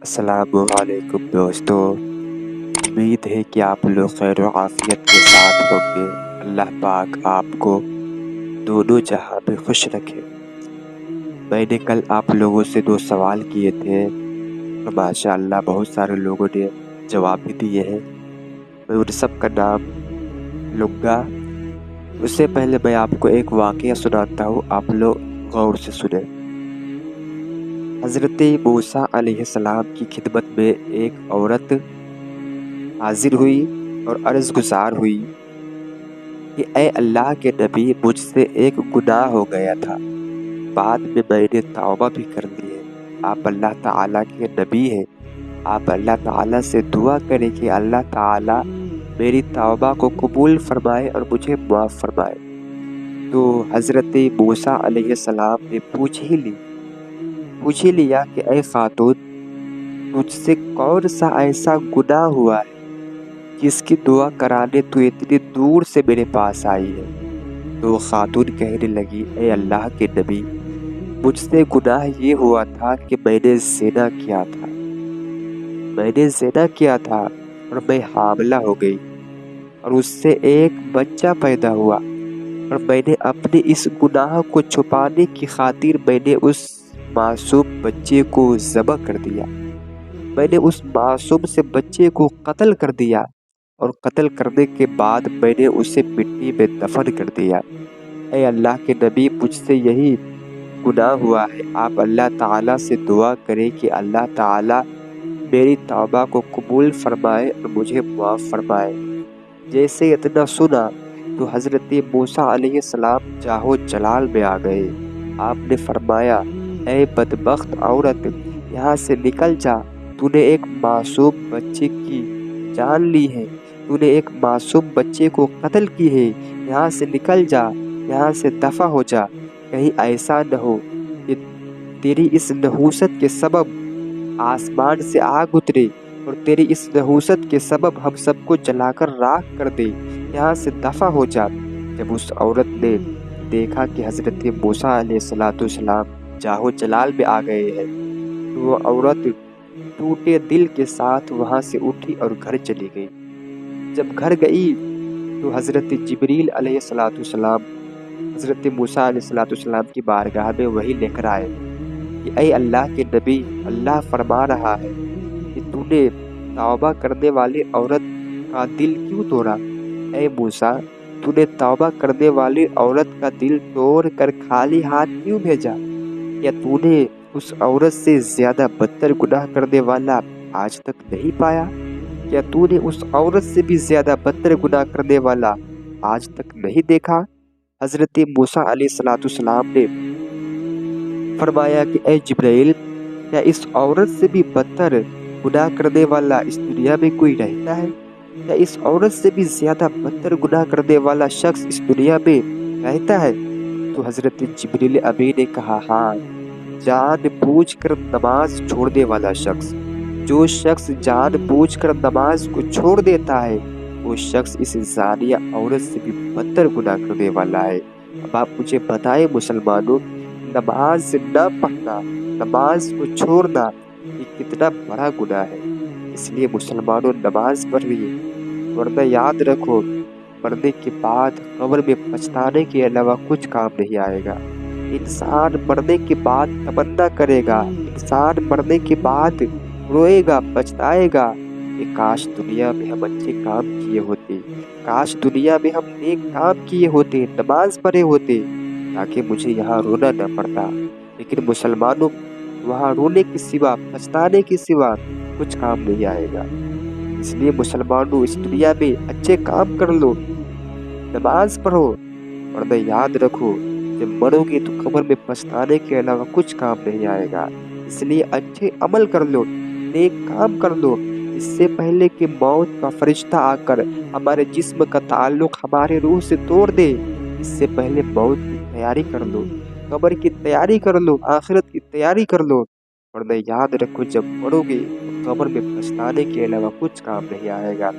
السلام علیکم دوستو، امید ہے کہ آپ لوگ خیر و عافیت کے ساتھ ہوں گے۔ اللہ پاک آپ کو دونوں جہاں میں خوش رکھے۔ میں نے کل آپ لوگوں سے 2 سوال کیے تھے اور ماشاءاللہ بہت سارے لوگوں نے جواب بھی دیے ہیں۔ میں ان سب کا نام لوں گا۔ اس سے پہلے میں آپ کو ایک واقعہ سناتا ہوں، آپ لوگ غور سے سنیں۔ حضرت موسیٰ علیہ السلام کی خدمت میں ایک عورت حاضر ہوئی اور عرض گزار ہوئی کہ اے اللہ کے نبی، مجھ سے ایک گناہ ہو گیا تھا، بعد میں میں نے توبہ بھی کر لی ہے۔ آپ اللہ تعالیٰ کے نبی ہیں، آپ اللہ تعالیٰ سے دعا کریں کہ اللہ تعالیٰ میری توبہ کو قبول فرمائے اور مجھے معاف فرمائے۔ تو حضرت موسیٰ علیہ السلام نے پوچھ ہی لیا کہ اے خاتون، تجھ سے کون سا ایسا گناہ ہوا ہے جس کی دعا کرانے تو اتنی دور سے میرے پاس آئی ہے؟ تو خاتون کہنے لگی، اے اللہ کے نبی، مجھ سے گناہ یہ ہوا تھا کہ میں نے زنا کیا تھا اور میں حاملہ ہو گئی اور اس سے ایک بچہ پیدا ہوا، اور میں نے اپنے اس گناہ کو چھپانے کی خاطر میں نے اس معصوم بچے کو ذبح کر دیا۔ میں نے اس معصوم سے بچے کو قتل کر دیا اور قتل کرنے کے بعد میں نے اسے مٹی میں دفن کر دیا۔ اے اللہ کے نبی، مجھ سے یہی گناہ ہوا ہے، آپ اللہ تعالیٰ سے دعا کریں کہ اللہ تعالیٰ میری توبہ کو قبول فرمائے اور مجھے معاف فرمائے۔ جیسے اتنا سنا تو حضرت موسیٰ علیہ السلام جاہو جلال میں آ گئے۔ آپ نے فرمایا، اے بدبخت عورت، یہاں سے نکل جا، تو نے ایک معصوم بچے کی جان لی ہے، تو نے ایک معصوم بچے کو قتل کی ہے، یہاں سے نکل جا، یہاں سے دفع ہو جا۔ کہیں ایسا نہ ہو کہ تیری اس نحوست کے سبب آسمان سے آگ اترے اور تیری اس نحوست کے سبب ہم سب کو جلا کر راکھ کر دے، یہاں سے دفع ہو جا۔ جب اس عورت نے دیکھا کہ حضرت موسیٰ علیہ السلام جاہو جلال میں آ گئے ہیں، تو وہ عورت ٹوٹے دل کے ساتھ وہاں سے اٹھی اور گھر چلی گئی۔ جب گھر گئی تو حضرت جبریل علیہ السلام حضرت موسیٰ علیہ السلام کی بارگاہ میں وہی لے کر آئے کہ اے اللہ کے نبی، اللہ فرما رہا ہے کہ تو نے توبہ کرنے والی عورت کا دل کیوں توڑا؟ اے موسیٰ، تو نے توبہ کرنے والی عورت کا دل توڑ کر خالی ہاتھ کیوں بھیجا؟ کیا تو نے اس عورت سے زیادہ بدتر گناہ کرنے والا آج تک نہیں پایا؟ کیا تو نے اس عورت سے بھی زیادہ بدتر گناہ کرنے والا آج تک نہیں دیکھا؟ حضرت موسیٰ علیہ السلام نے فرمایا کہ اے جبرائیل، کیا اس عورت سے بھی بدتر گناہ کرنے والا اس دنیا میں کوئی رہتا ہے؟ کیا اس عورت سے بھی زیادہ بدتر گناہ کرنے والا شخص اس دنیا میں رہتا ہے؟ تو حضرت جبریل امین نے کہا، ہاں، جان بوجھ کر نماز چھوڑنے والا شخص۔ جو شخص جان بوجھ کر نماز کو چھوڑ دیتا ہے، وہ شخص اس زانیہ عورت سے بھی بدتر گناہ کرنے والا ہے۔ اب آپ مجھے بتائیں مسلمانوں، نماز نہ پڑھنا، نماز کو چھوڑنا، یہ کتنا بڑا گناہ ہے۔ اس لیے مسلمانوں نماز پڑھیے، ورنہ یاد رکھو، مرنے کے بعد قبر میں پچھتانے کے علاوہ کچھ کام نہیں آئے گا۔ انسان مرنے کے بعد تمنا کرے گا، انسان مرنے کے بعد روئے گا، پچھتائے گا کہ کاش دنیا میں ہم اچھے کام کیے ہوتے، کاش دنیا میں ہم نیک کام کیے ہوتے، نماز پڑھے ہوتے، تاکہ مجھے یہاں رونا نہ پڑتا۔ لیکن مسلمانوں، وہاں رونے کے سوا، پچھتانے کے سوا کچھ کام نہیں آئے گا۔ اس لیے مسلمانوں، اس دنیا میں اچھے کام کر لو، نماز پڑھو، ورنہ یاد رکھو جب مرو گے تو قبر میں پچھتانے کے علاوہ کچھ کام نہیں آئے گا۔ اس لیے اچھے عمل کر لو، نیک کام کر لو، اس سے پہلے کہ موت کا فرشتہ آ کر ہمارے جسم کا تعلق ہمارے روح سے توڑ دے، اس سے پہلے موت کی تیاری کر لو، قبر کی تیاری کر لو، آخرت کی تیاری کر لو، ورنہ یاد رکھو جب مرو گے تو قبر میں پچھتانے کے علاوہ کچھ کام نہیں آئے گا۔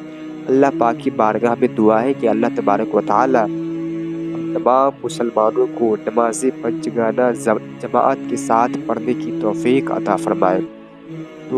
اللہ پاک کی بارگاہ میں دعا ہے کہ اللہ تبارک و تعالی ہم تمام مسلمانوں کو نماز پنج گانہ جماعت کے ساتھ پڑھنے کی توفیق عطا فرمائے۔ تو